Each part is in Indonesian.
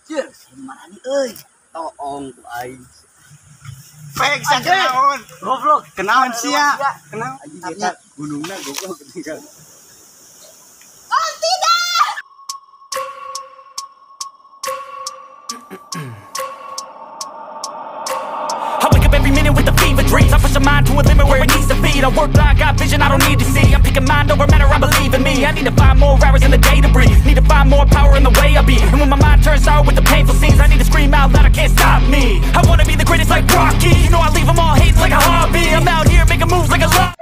Cie, mana nih euy? Toong ku aing. Pek sa kenaon. Goblok, Kenaon sia? Kenaon? Anjing eta gunungna goblok ketinggal. Oh tidak! I wake up every minute with the fever dreams. I push my mind to a limit where it needs to be. I work blind, got vision I don't need to see. I'm picking mind over matter, I believe in me. I need to find more hours in the day to breathe. Need to find more power in the way I be. And when my mind turns sour with the painful scenes, I need to scream out loud, I can't stop me. I wanna be the greatest like Rocky. You know I leave them all hating like a hobby. I'm out here making moves like a lot.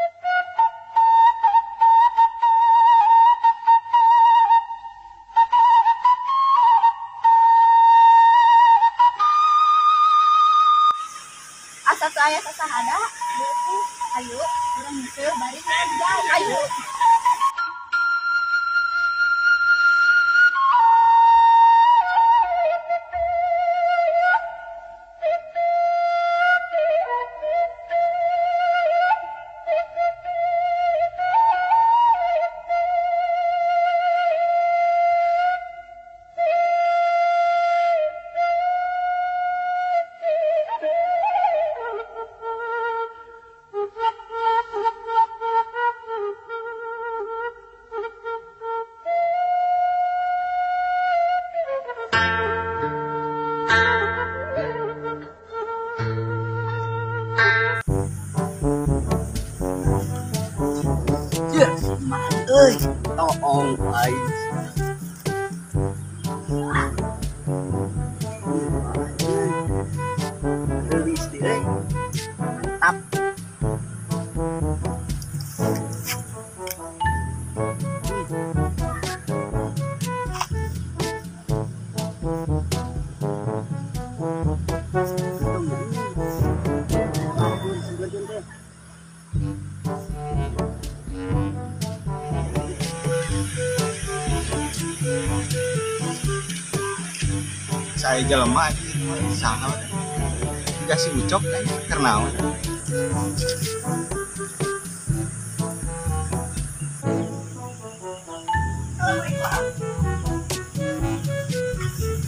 Asa saya sasahada, yaitu ayo urang nyusul bari kerja. Ayo. Cie, mana nih euy? Toong ku aing. Geulis di euy. Mantap. Saya jelema saha. Dikasih ucok kan kenaon.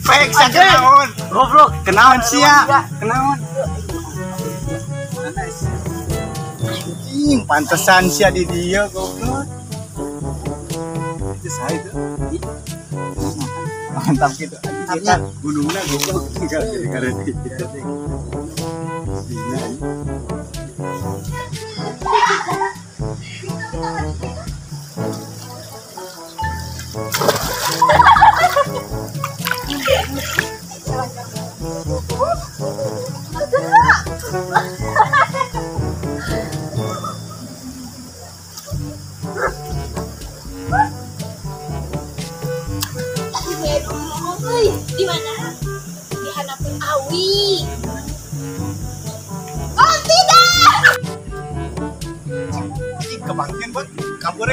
Pek sa kenaon. Goblok, Kenaon sia? Kenaon? Anjing, pantesan sia di dia goblok. Itu saya itu. Mantap gitu. Anjing kita gunungna goblok tinggal gara-gara gitu. Dina. Di mana? Di Hanapi Awi. Oh tidak! Anjing kebangkeun, Bang. Kabur.